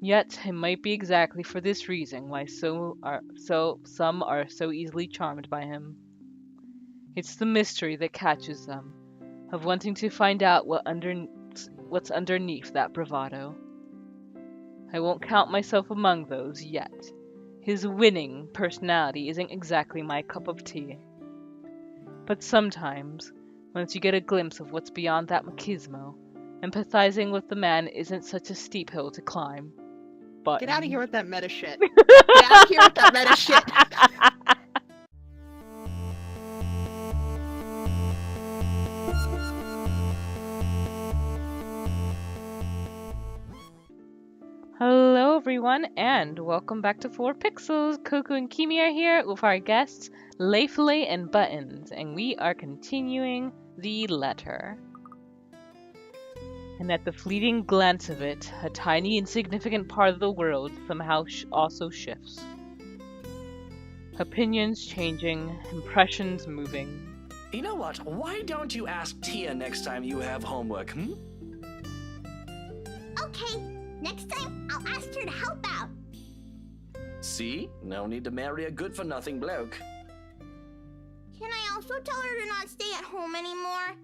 Yet it might be exactly for this reason why some are so easily charmed by him. It's the mystery that catches them, of wanting to find out what's underneath that bravado. I won't count myself among those yet. His winning personality isn't exactly my cup of tea. But sometimes, once you get a glimpse of what's beyond that machismo, empathizing with the man isn't such a steep hill to climb. Get out of here Button. with that meta shit. Get out of here with that meta shit. Hello everyone, and welcome back to 4pixels. Coco and Kimi are here with our guests, Layfully and Buttons, and we are continuing the letter. And at the fleeting glance of it, a tiny insignificant part of the world somehow also shifts. Opinions changing, impressions moving. You know what? Why don't you ask Tia next time you have homework, Okay, next time I'll ask her to help out. See? No need to marry a good-for-nothing bloke. Can I also tell her to not stay at home anymore?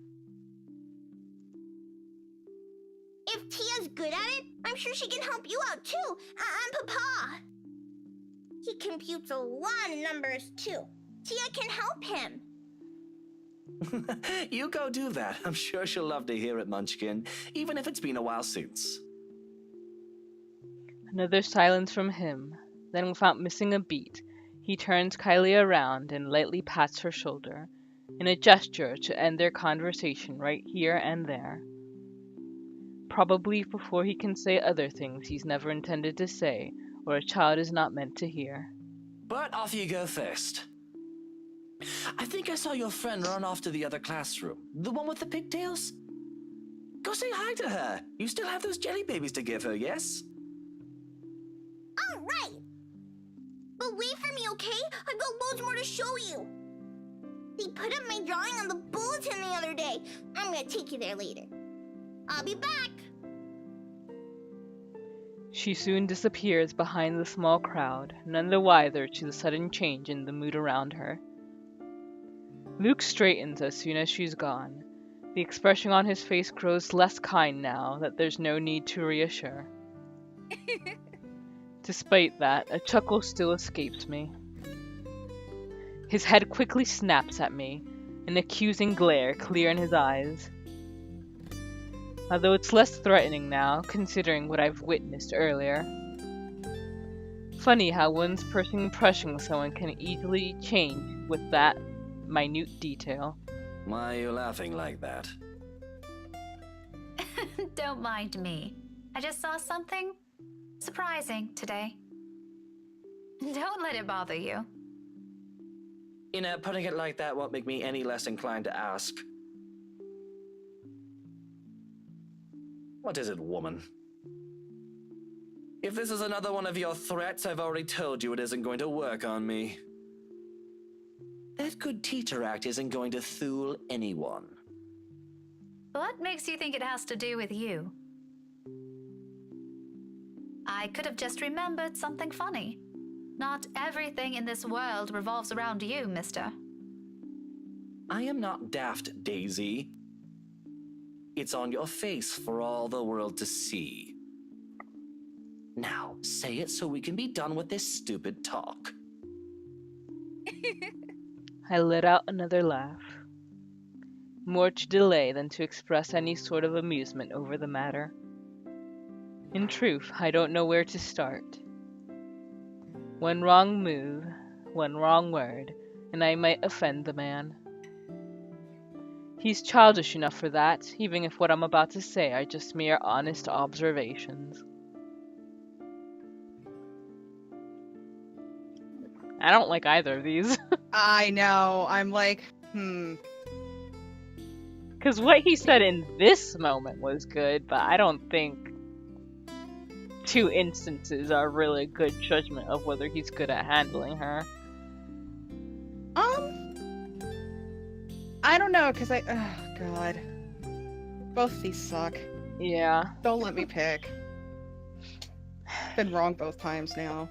If Tia's good at it, I'm sure she can help you out too. I'm Papa. He computes a lot of numbers too. Tia can help him. You go do that. I'm sure she'll love to hear it, Munchkin, even if it's been a while since. Another silence from him. Then, without missing a beat, he turns Kylie around and lightly pats her shoulder, in a gesture to end their conversation right here and there. Probably before he can say other things he's never intended to say, or a child is not meant to hear. But off you go first. I think I saw your friend run off to the other classroom. The one with the pigtails? Go say hi to her. You still have those jelly babies to give her, yes? All right. But wait for me, okay? I've got loads more to show you. They put up my drawing on the bulletin the other day. I'm gonna take you there later. I'll be back. She soon disappears behind the small crowd, none the wiser to the sudden change in the mood around her. Luke straightens as soon as she's gone. The expression on his face grows less kind now that there's no need to reassure. Despite that, a chuckle still escapes me. His head quickly snaps at me, an accusing glare clear in his eyes. Although it's less threatening now, considering what I've witnessed earlier. Funny how one's first impression of someone can easily change with that minute detail. Why are you laughing like that? Don't mind me. I just saw something surprising today. Don't let it bother you. You know, putting it like that won't make me any less inclined to ask. What is it, woman? If this is another one of your threats, I've already told you it isn't going to work on me. That good teacher act isn't going to fool anyone. What makes you think it has to do with you? I could have just remembered something funny. Not everything in this world revolves around you, mister. I am not daft, Daisy. It's on your face for all the world to see. Now, say it so we can be done with this stupid talk. I let out another laugh. More to delay than to express any sort of amusement over the matter. In truth, I don't know where to start. One wrong move, one wrong word, and I might offend the man. He's childish enough for that, even if what I'm about to say are just mere honest observations. I don't like either of these. I know. I'm like, Because what he said in this moment was good, but I don't think two instances are really a good judgment of whether he's good at handling her. I don't know, because oh god. Both these suck. Yeah. Don't let me pick. been wrong both times now.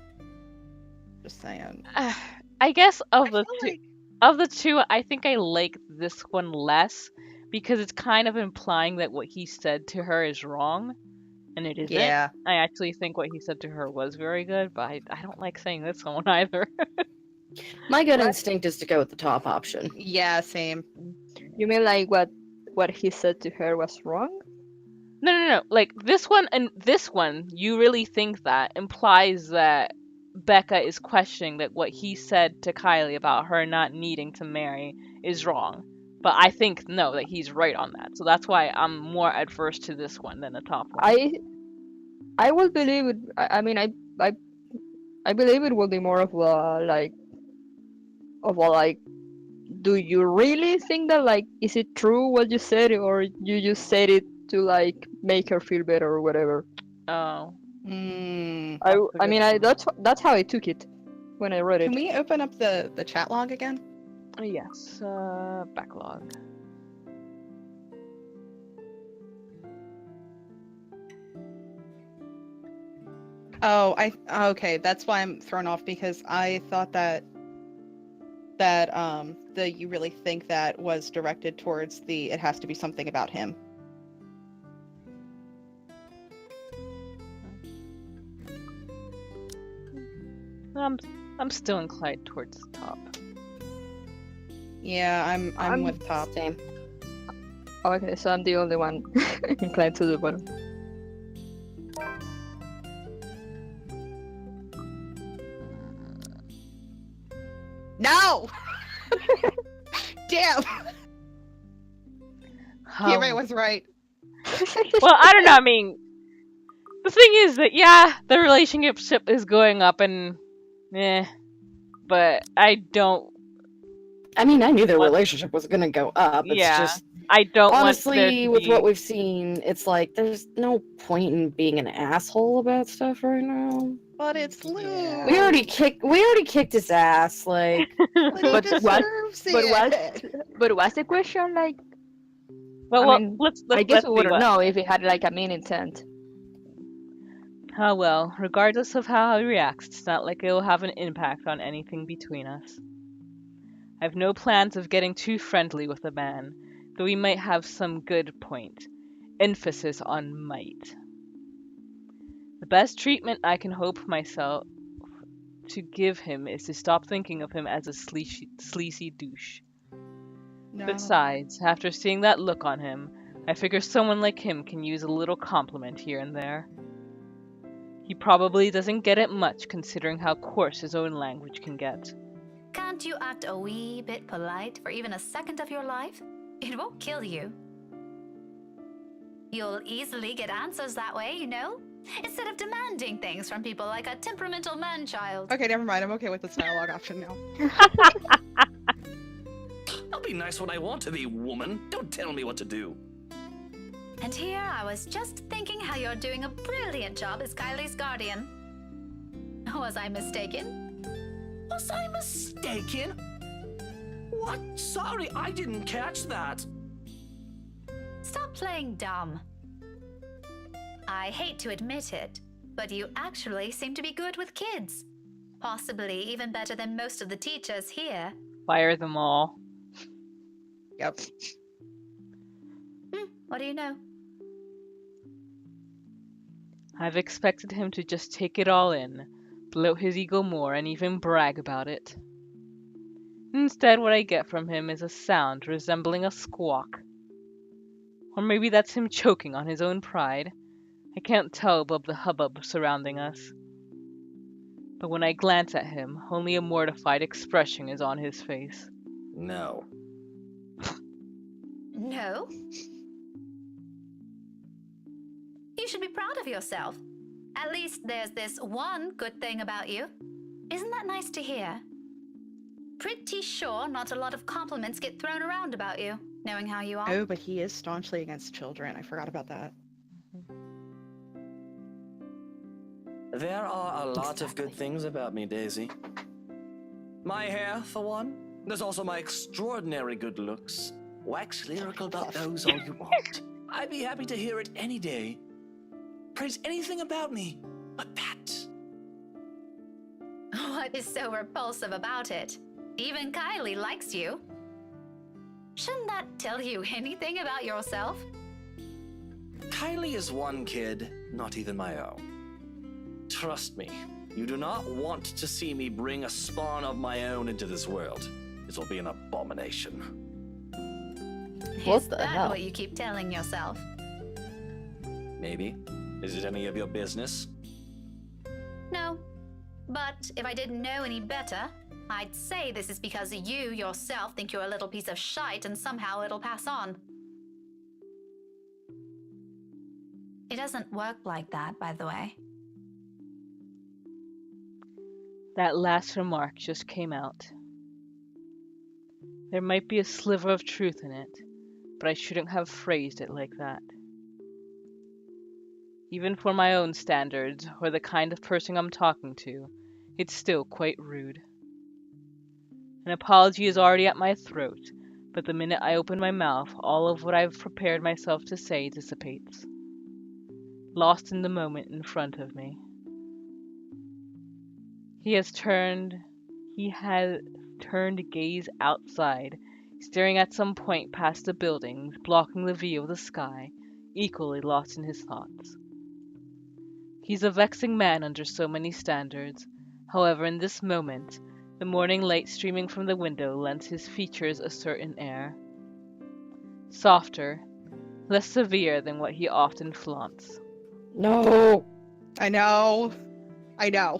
Just saying. I guess I of feel the two, I think I like this one less because it's kind of implying that what he said to her is wrong, and it isn't. Yeah. I actually think what he said to her was very good, but I don't like saying this one either. My gut What? instinct is to go with the top option. Yeah, same. You mean like what he said to her was wrong? No. Like this one and this one, you really think that implies that Becca is questioning that what he said to Kylie about her not needing to marry is wrong. But I think no, that he's right on that. So that's why I'm more adverse to this one than the top one. I will believe it. I mean, I believe it will be more of a like, do you really think that, like, is it true what you said, or you just said it to like make her feel better or whatever? Oh, Mm. I That's a I mean, good that's how I took it when I read it. Can we open up the chat log again? yes. Backlog. Oh, okay. That's why I'm thrown off, because I thought that the you really think that was directed towards the it has to be something about him. I'm still inclined towards the top. Yeah, I'm with top. Same. Okay, so I'm the only one inclined to the bottom. No. Damn. Kira was right. Well, I don't know. I mean, the thing is that yeah, the relationship is going up, and but I don't. I mean, I knew their What? relationship was gonna go up. It's Yeah, just I don't honestly, want there to with be. what we've seen, it's like there's no point in being an asshole about stuff right now. But it's Lou. Yeah. We already kicked his ass. Like, But he But what- deserves but what- it. But what's the question like? Well, I mean, let's I guess let's we see wouldn't what. know if it had like a mean intent. Oh well, regardless of how he reacts, it's not like it will have an impact on anything between us. I have no plans of getting too friendly with the man, though he might have some good point. Emphasis on might. The best treatment I can hope myself to give him is to stop thinking of him as a sleazy douche. No. Besides, after seeing that look on him, I figure someone like him can use a little compliment here and there. He probably doesn't get it much considering how coarse his own language can get. Can't you act a wee bit polite for even a second of your life? It won't kill you. You'll easily get answers that way, you know? Instead of demanding things from people like a temperamental man-child. Okay, never mind. I'm okay with this dialogue option now. I'll be nice when I want to be, woman. Don't tell me what to do. And here I was just thinking how you're doing a brilliant job as Kylie's guardian. Was I mistaken? Was I mistaken? What? Sorry, I didn't catch that. Stop playing dumb. I hate to admit it, but you actually seem to be good with kids. Possibly even better than most of the teachers here. Fire them all. Yep. What do you know? I've expected him to just take it all in, bloat his ego more, and even brag about it. Instead, what I get from him is a sound resembling a squawk. Or maybe that's him choking on his own pride. I can't tell above the hubbub surrounding us. But when I glance at him, only a mortified expression is on his face. No. No? You should be proud of yourself. At least there's this one good thing about you. Isn't that nice to hear? Pretty sure not a lot of compliments get thrown around about you, knowing how you are. Oh, but he is staunchly against children. I forgot about that. There are a lot of good things about me, Daisy. My hair, for one. There's also my extraordinary good looks. Wax lyrical about those all you want. I'd be happy to hear it any day. Praise anything about me, but that. What is so repulsive about it? Even Kylie likes you. Shouldn't that tell you anything about yourself? Kylie is one kid, not even my own. Trust me, you do not want to see me bring a spawn of my own into this world. It will be an abomination. What Is the that hell? what you keep telling yourself? Maybe. Is it any of your business? No. But if I didn't know any better, I'd say this is because you yourself think you're a little piece of shite and somehow it'll pass on. It doesn't work like that, by the way. That last remark just came out. There might be a sliver of truth in it, but I shouldn't have phrased it like that. Even for my own standards, or the kind of person I'm talking to, it's still quite rude. An apology is already at my throat, but the minute I open my mouth, all of what I've prepared myself to say dissipates, lost in the moment in front of me. He has turned gaze outside, staring at some point past the buildings, blocking the view of the sky, equally lost in his thoughts. He's a vexing man under so many standards. However, in this moment, the morning light streaming from the window lends his features a certain air. Softer, less severe than what he often flaunts. No. I know. I know.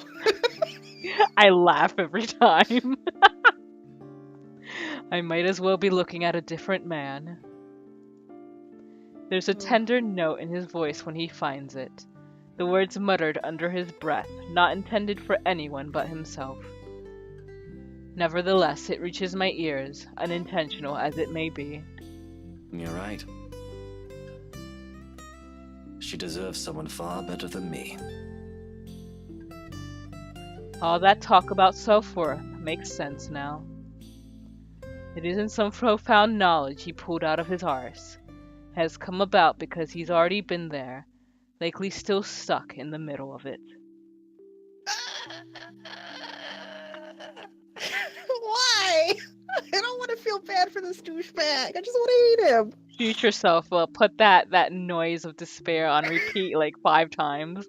I laugh every time. I might as well be looking at a different man. There's a tender note in his voice when he finds it, the words muttered under his breath, not intended for anyone but himself. Nevertheless, it reaches my ears, unintentional as it may be. You're right. She deserves someone far better than me. All that talk about self-worth makes sense now. It isn't some profound knowledge he pulled out of his arse. It has come about because he's already been there, likely still stuck in the middle of it. Why? I don't want to feel bad for this douchebag. I just want to eat him. Future self will put that noise of despair on repeat like 5 times.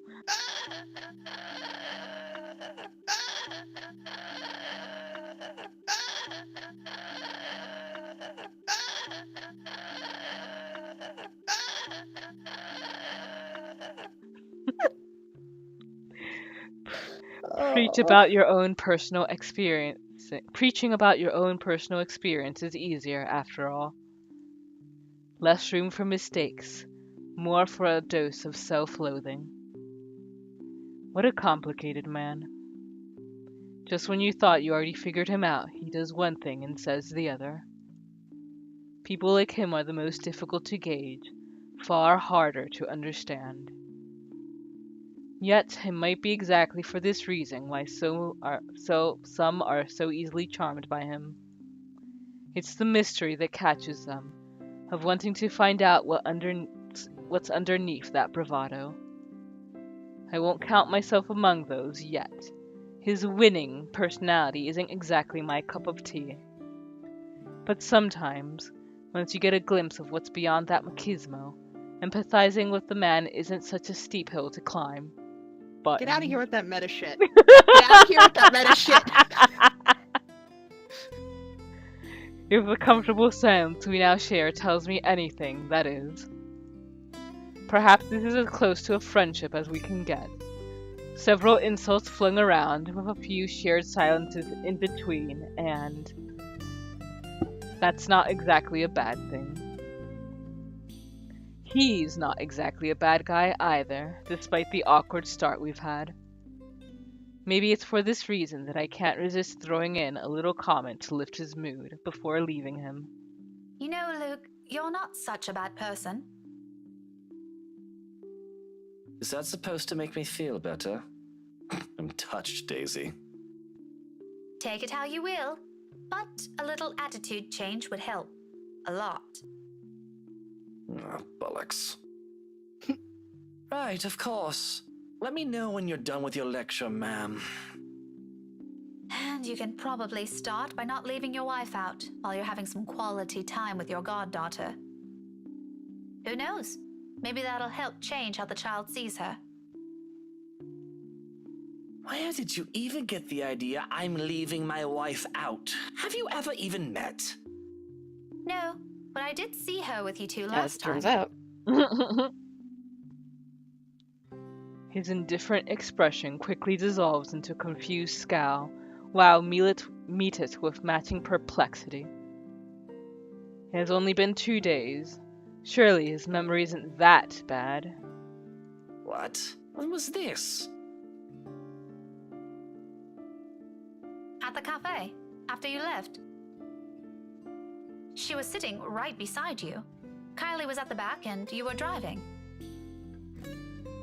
Preaching about your own personal experience is easier, after all. Less room for mistakes, more for a dose of self-loathing. What a complicated man. Just when you thought you already figured him out, he does one thing and says the other. People like him are the most difficult to gauge, far harder to understand. Yet, it might be exactly for this reason why some are so easily charmed by him. It's the mystery that catches them, of wanting to find out what's underneath that bravado. I won't count myself among those yet. His winning personality isn't exactly my cup of tea. But sometimes, once you get a glimpse of what's beyond that machismo, empathizing with the man isn't such a steep hill to climb. But Get out of here with that meta shit. Get out of here with that meta shit. If the comfortable silence we now share tells me anything, that is. Perhaps this is as close to a friendship as we can get. Several insults flung around, with a few shared silences in between, and that's not exactly a bad thing. He's not exactly a bad guy either, despite the awkward start we've had. Maybe it's for this reason that I can't resist throwing in a little comment to lift his mood before leaving him. You know, Luke, you're not such a bad person. Is that supposed to make me feel better? I'm touched, Daisy. Take it how you will, but a little attitude change would help. A lot. Ah, bollocks. Right, of course. Let me know when you're done with your lecture, ma'am. And you can probably start by not leaving your wife out while you're having some quality time with your goddaughter. Who knows? Maybe that'll help change how the child sees her. Where did you even get the idea I'm leaving my wife out? Have you ever even met? No, but I did see her with you two As last it turns time. out. His indifferent expression quickly dissolves into a confused scowl, while meet it with matching perplexity. It has only been 2 days. Surely his memory isn't that bad. What? When was this? At the cafe, after you left. She was sitting right beside you. Kylie was at the back and you were driving.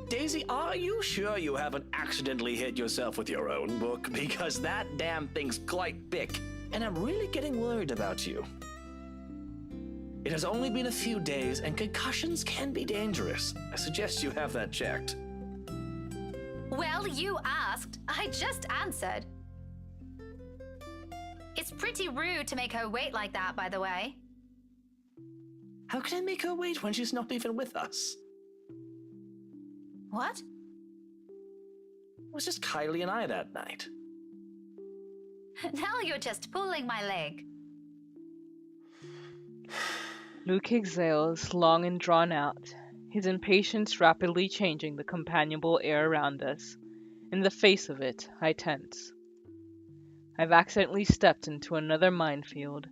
Daisy, are you sure you haven't accidentally hit yourself with your own book? Because that damn thing's quite big, and I'm really getting worried about you. It has only been a few days, and concussions can be dangerous. I suggest you have that checked. Well, you asked. I just answered. It's pretty rude to make her wait like that, by the way. How can I make her wait when she's not even with us? What? It was just Kylie and I that night. Now you're just pulling my leg. Luke exhales, long and drawn out, his impatience rapidly changing the companionable air around us. In the face of it, I tense. I've accidentally stepped into another minefield.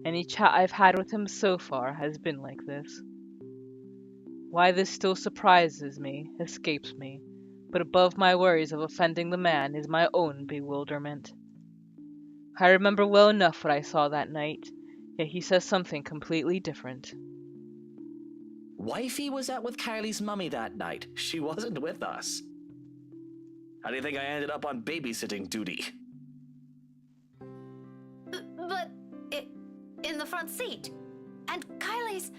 Any chat I've had with him so far has been like this. Why this still surprises me, escapes me, but above my worries of offending the man is my own bewilderment. I remember well enough what I saw that night, yet he says something completely different. Wifey was out with Kylie's mummy that night. She wasn't with us. How do you think I ended up on babysitting duty? But in the front seat. And Kylie's...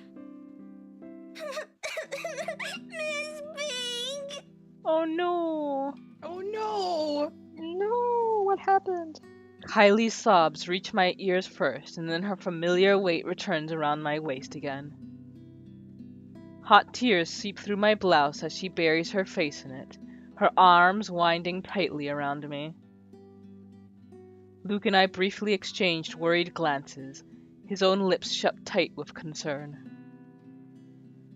Miss Pink! Oh no! Oh no! No! What happened? Kylie's sobs reach my ears first, and then her familiar weight returns around my waist again. Hot tears seep through my blouse as she buries her face in it, her arms winding tightly around me. Luke and I briefly exchanged worried glances, his own lips shut tight with concern.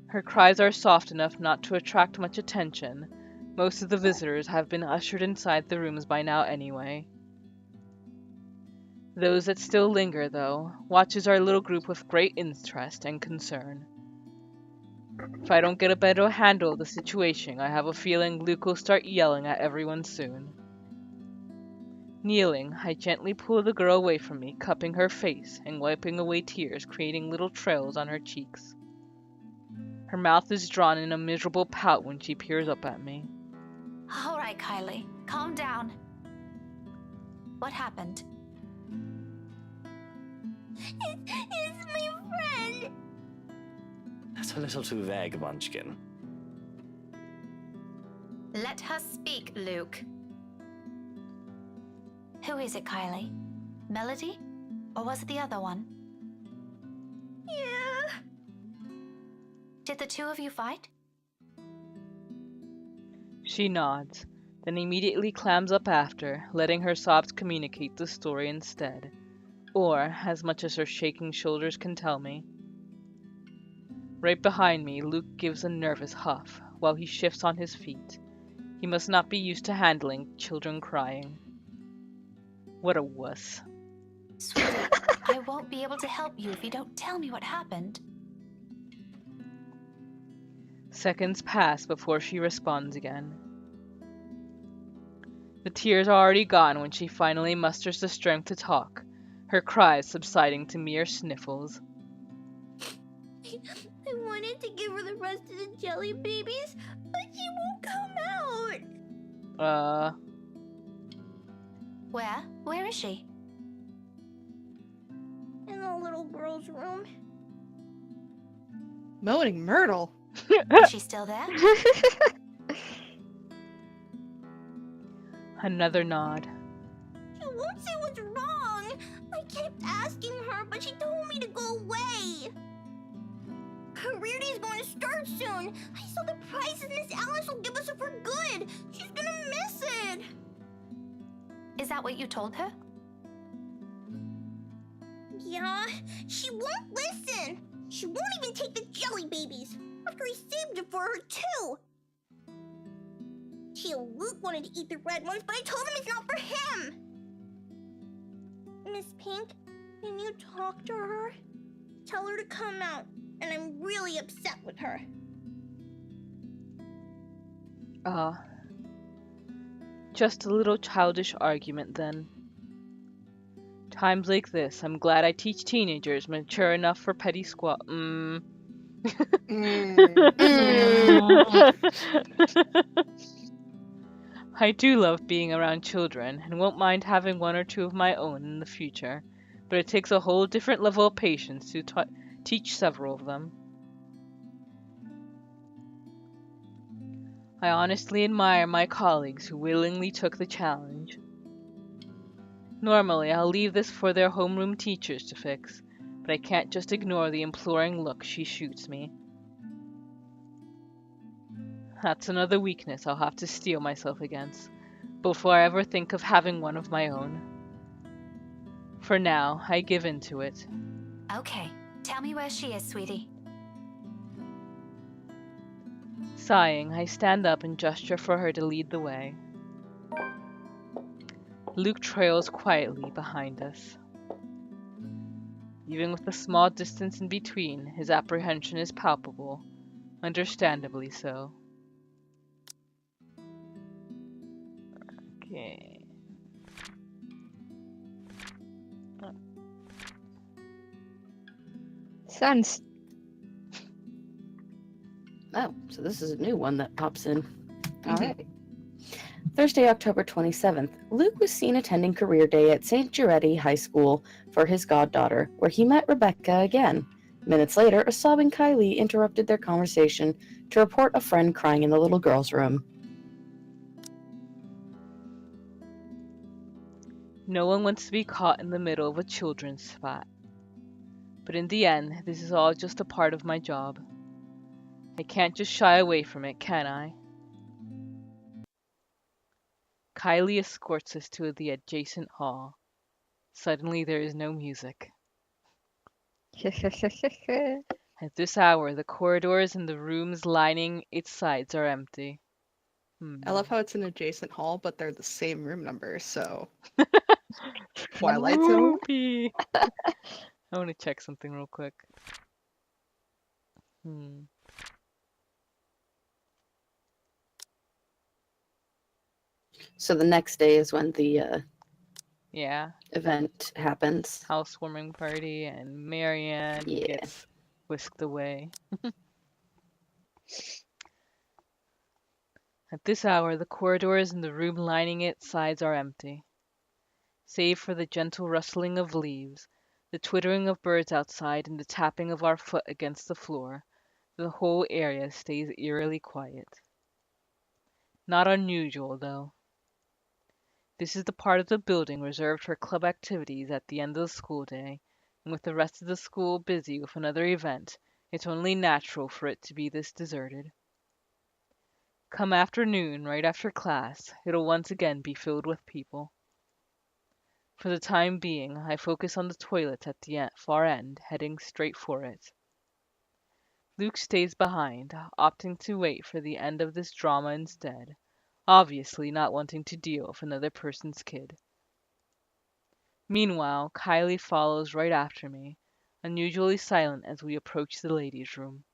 Her cries are soft enough not to attract much attention. Most of the visitors have been ushered inside the rooms by now anyway. Those that still linger, though, watches our little group with great interest and concern. If I don't get a better handle of the situation, I have a feeling Luke will start yelling at everyone soon. Kneeling, I gently pull the girl away from me, cupping her face and wiping away tears, creating little trails on her cheeks. Her mouth is drawn in a miserable pout when she peers up at me. All right, Kylie, calm down. What happened? It's my friend! That's a little too vague, Munchkin. Let her speak, Luke. Who is it, Kylie? Melody? Or was it the other one? Yeah. Did the two of you fight? She nods, then immediately clams up after, letting her sobs communicate the story instead. Or, as much as her shaking shoulders can tell me. Right behind me, Luke gives a nervous huff, while he shifts on his feet. He must not be used to handling children crying. What a wuss. Sweetie, I won't be able to help you if you don't tell me what happened. Seconds pass before she responds again. The tears are already gone when she finally musters the strength to talk, her cries subsiding to mere sniffles. I wanted to give her the rest of the jelly babies, but she won't come out. Where is she? In the little girl's room. Moaning Myrtle. Is she still there? Another nod. She won't say what's wrong. I kept asking her, but she told me to go away. Career day's going to start soon. I saw the prizes Miss Alice will give us for good. She's gonna miss it. Is that what you told her? Yeah, she won't listen. She won't even take the jelly babies. After I saved it for her, too. Luke wanted to eat the red ones, but I told him it's not for him. Miss Pink, can you talk to her? Tell her to come out, and I'm really upset with her. Just a little childish argument then. Times like this, I'm glad I teach teenagers mature enough for petty squat. I do love being around children and won't mind having one or two of my own in the future, but it takes a whole different level of patience to teach several of them. I honestly admire my colleagues who willingly took the challenge. Normally, I'll leave this for their homeroom teachers to fix, but I can't just ignore the imploring look she shoots me. That's another weakness I'll have to steel myself against, before I ever think of having one of my own. For now, I give in to it. Okay, tell me where she is, sweetie. Sighing, I stand up and gesture for her to lead the way. Luke trails quietly behind us. Even with the small distance in between, his apprehension is palpable, understandably so. Okay. Sans. Oh, so this is a new one that pops in. All right. Thursday, October 27th, Luke was seen attending career day at St. Giretti High School for his goddaughter, where he met Rebecca again. Minutes later, a sobbing Kylie interrupted their conversation to report a friend crying in the little girl's room. No one wants to be caught in the middle of a children's spat. But in the end, this is all just a part of my job. I can't just shy away from it, can I? Kylie escorts us to the adjacent hall. Suddenly there is no music. At this hour, the corridors and the rooms lining its sides are empty. I love how it's an adjacent hall, but they're the same room number, so Twilight Zone. Spooky. I want to check something real quick. So the next day is when the Yeah, event happens. housewarming party, and Marianne Yeah. gets whisked away. At this hour, the corridors and the room lining its sides are empty. Save for the gentle rustling of leaves, the twittering of birds outside, and the tapping of our foot against the floor, the whole area stays eerily quiet. Not unusual, though. This is the part of the building reserved for club activities at the end of the school day, and with the rest of the school busy with another event, it's only natural for it to be this deserted. Come afternoon, right after class, it'll once again be filled with people. For the time being, I focus on the toilet at the far end, heading straight for it. Luke stays behind, opting to wait for the end of this drama instead, obviously not wanting to deal with another person's kid. Meanwhile, Kylie follows right after me, unusually silent as we approach the ladies' room.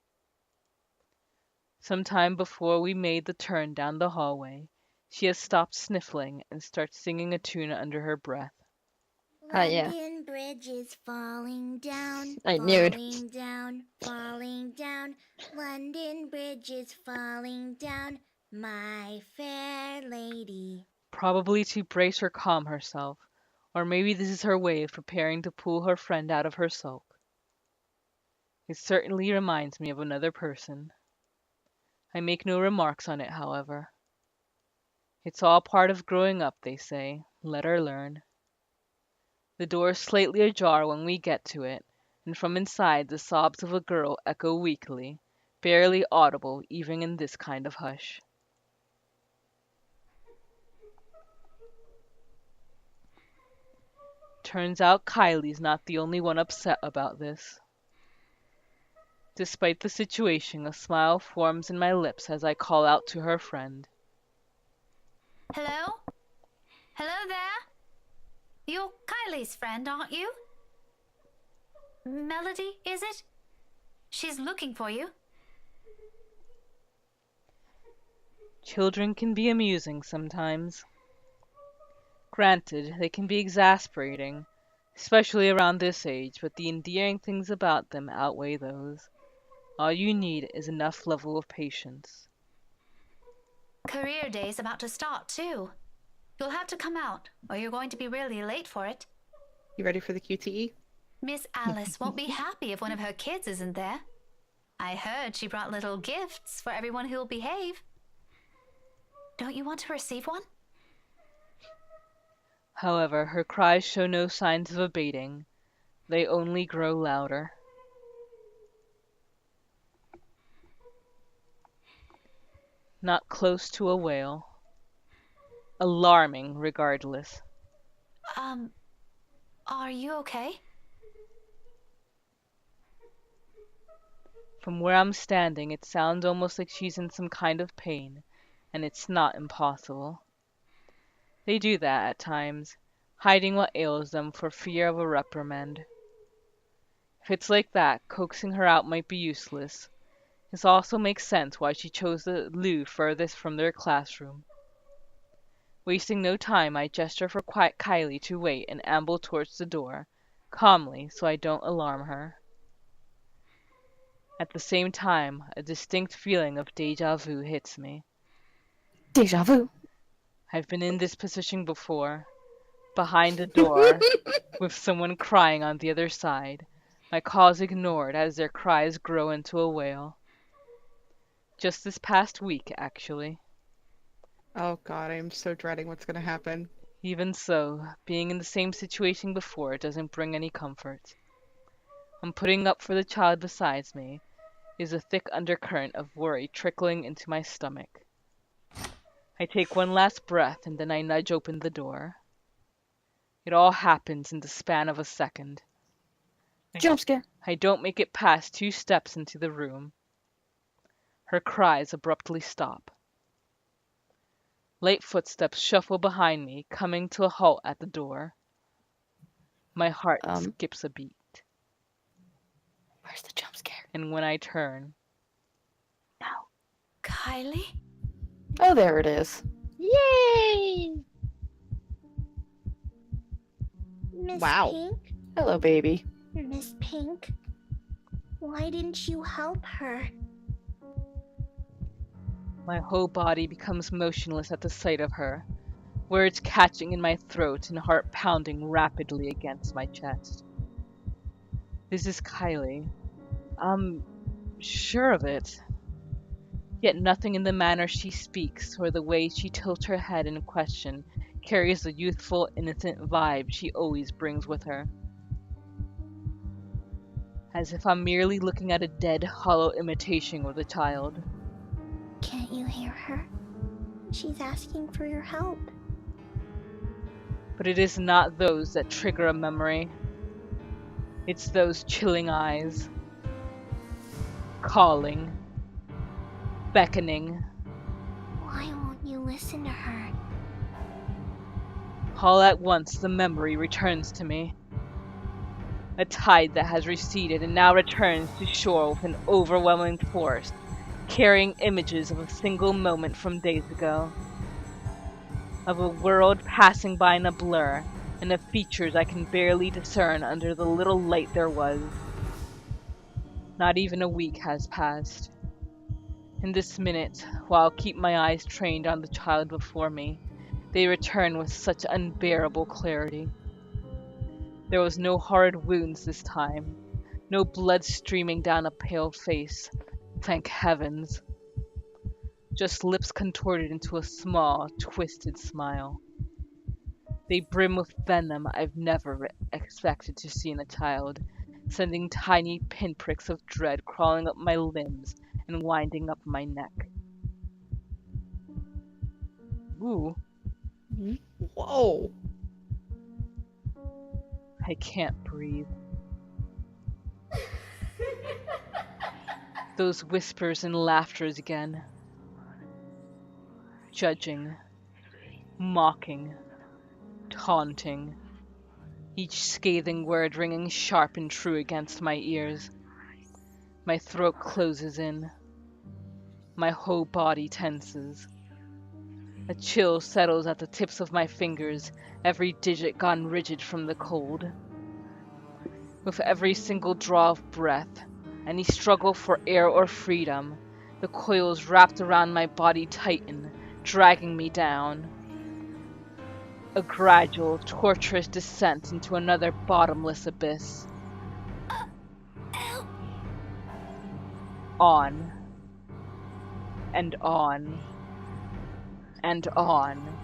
Some time before we made the turn down the hallway, she has stopped sniffling and starts singing a tune under her breath. Yeah. London Bridge is falling down, I knew it. falling down, falling down. London Bridge is falling down, my fair lady. Probably to brace or calm herself, or maybe this is her way of preparing to pull her friend out of her sulk. It certainly reminds me of another person. I make no remarks on it, however. It's all part of growing up, they say. Let her learn. The door is slightly ajar when we get to it, and from inside the sobs of a girl echo weakly, barely audible even in this kind of hush. Turns out Kylie's not the only one upset about this. Despite the situation, a smile forms in my lips as I call out to her friend. Hello? Hello there? You're Kylie's friend, aren't you? Melody, is it? She's looking for you. Children can be amusing sometimes. Granted, they can be exasperating, especially around this age, but the endearing things about them outweigh those. All you need is enough level of patience. Career day's about to start, too. You'll have to come out, or you're going to be really late for it. You ready for the QTE? Miss Alice won't be happy if one of her kids isn't there. I heard she brought little gifts for everyone who'll behave. Don't you want to receive one? However, her cries show no signs of abating. They only grow louder. Not close to a wail. Alarming, regardless. Are you okay? From where I'm standing, it sounds almost like she's in some kind of pain, and it's not impossible. They do that at times, hiding what ails them for fear of a reprimand. If it's like that, coaxing her out might be useless. This also makes sense why she chose the loo furthest from their classroom. Wasting no time, I gesture for Kylie to wait and amble towards the door, calmly so I don't alarm her. At the same time, a distinct feeling of déjà vu hits me. Deja vu. I've been in this position before, behind a door, with someone crying on the other side, my calls ignored as their cries grow into a wail. Just this past week, actually. Oh god, I am so dreading what's gonna happen. Even so, being in the same situation before doesn't bring any comfort. I'm putting up for the child beside me is a thick undercurrent of worry trickling into my stomach. I take one last breath and then I nudge open the door. It all happens in the span of a second. Jump scare. I don't make it past 2 steps into the room. Her cries abruptly stop. Light footsteps shuffle behind me, coming to a halt at the door. My heart skips a beat. Where's the jump scare? And when I turn, No. Kylie? Oh, there it is. Yay! Miss Wow. Pink? Hello, baby. Miss Pink? Why didn't you help her? my whole body becomes motionless at the sight of her, words catching in my throat and heart pounding rapidly against my chest. This is Kylie. I'm sure of it. Yet nothing in the manner she speaks or the way she tilts her head in question carries the youthful, innocent vibe she always brings with her. As if I'm merely looking at a dead, hollow imitation of the child. Can't you hear her? She's asking for your help. But it is not those that trigger a memory. It's those chilling eyes. Calling. Beckoning. Why won't you listen to her? All at once the memory returns to me. A tide that has receded and now returns to shore with an overwhelming force, carrying images of a single moment from days ago. Of a world passing by in a blur, and of features I can barely discern under the little light there was. Not even a week has passed. In this minute, while I keep my eyes trained on the child before me, they return with such unbearable clarity. There was no hard wounds this time, no blood streaming down a pale face, thank heavens. Just lips contorted into a small, twisted smile. They brim with venom I've never expected to see in a child, sending tiny pinpricks of dread crawling up my limbs and winding up my neck. Ooh, Whoa. I can't breathe. Those whispers and laughters again. Judging, mocking, taunting. Each scathing word ringing sharp and true against my ears. My throat closes in. My whole body tenses. A chill settles at the tips of my fingers, every digit gone rigid from the cold. With every single draw of breath, any struggle for air or freedom, the coils wrapped around my body tighten, dragging me down. A gradual, torturous descent into another bottomless abyss. On. And on. And on.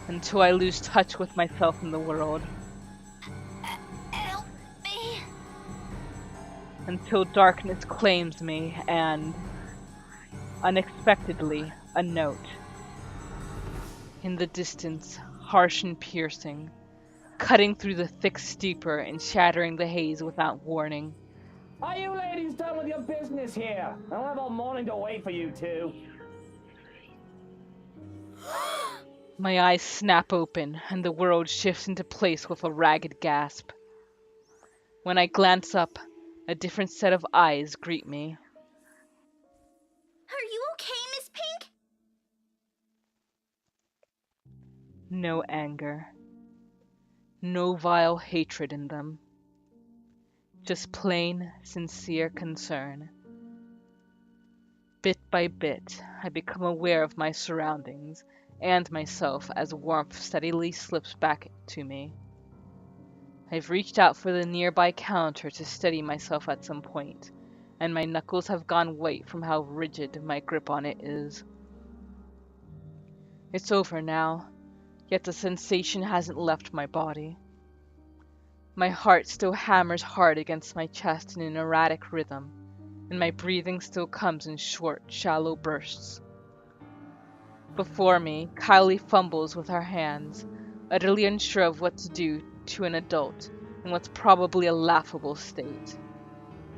Until I lose touch with myself and the world. Help me. Until darkness claims me and, unexpectedly, a note. In the distance, harsh and piercing, cutting through the thick stupor and shattering the haze without warning. Are you ladies done with your business here? I'll have all morning to wait for you two. My eyes snap open, and the world shifts into place with a ragged gasp. When I glance up, a different set of eyes greet me. Are you okay, Miss Pink? No anger. No vile hatred in them. Just plain, sincere concern. Bit by bit, I become aware of my surroundings and myself as warmth steadily slips back to me. I've reached out for the nearby counter to steady myself at some point, and my knuckles have gone white from how rigid my grip on it is. It's over now, yet the sensation hasn't left my body. My heart still hammers hard against my chest in an erratic rhythm, and my breathing still comes in short, shallow bursts. Before me, Kylie fumbles with her hands, utterly unsure of what to do to an adult in what's probably a laughable state.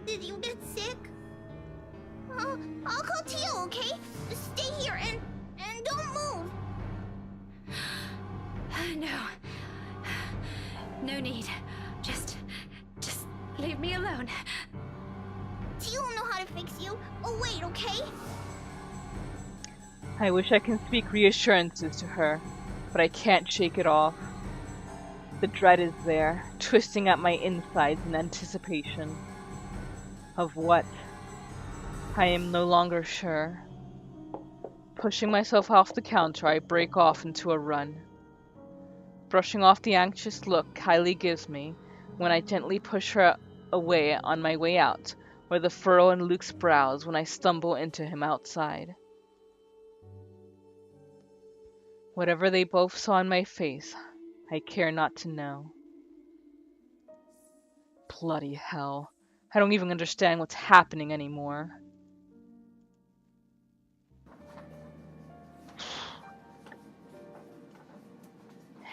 Did you get sick? I'll call Tio, okay? Just stay here and don't move. No. No need. Just leave me alone. Tio will know how to fix you. Oh, wait, okay? I wish I can speak reassurances to her, but I can't shake it off. The dread is there, twisting at my insides in anticipation. Of what? I am no longer sure. Pushing myself off the counter, I break off into a run. Brushing off the anxious look Kylie gives me when I gently push her away on my way out, or the furrow in Luke's brows when I stumble into him outside. Whatever they both saw in my face, I care not to know. Bloody hell. I don't even understand what's happening anymore.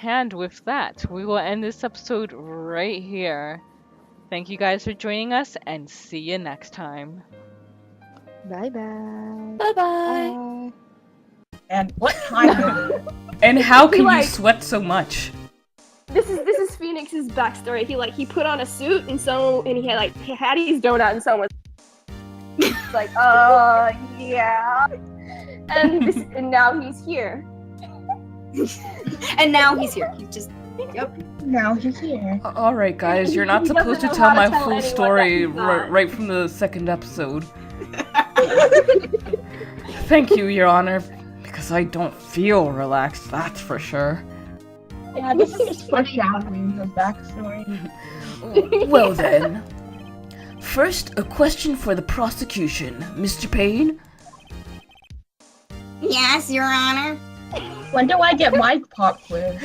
And with that, we will end this episode right here. Thank you guys for joining us, and see you next time. Bye bye. Bye bye. And what time? And how can you like- sweat so much? This is Phoenix's backstory. He put on a suit and he had Hattie's donut and someone was like, yeah. And now he's here. And now he's here. He just Now he's here. Alright guys, you're not He doesn't supposed to know tell how to my tell full anyone story that he's not. right from the second episode. Thank you, Your Honor, because I don't feel relaxed, that's for sure. Yeah, this is just foreshadowing the backstory. Well then. First, a question for the prosecution. Mr. Payne? Yes, Your Honor. When do I get my pop quiz?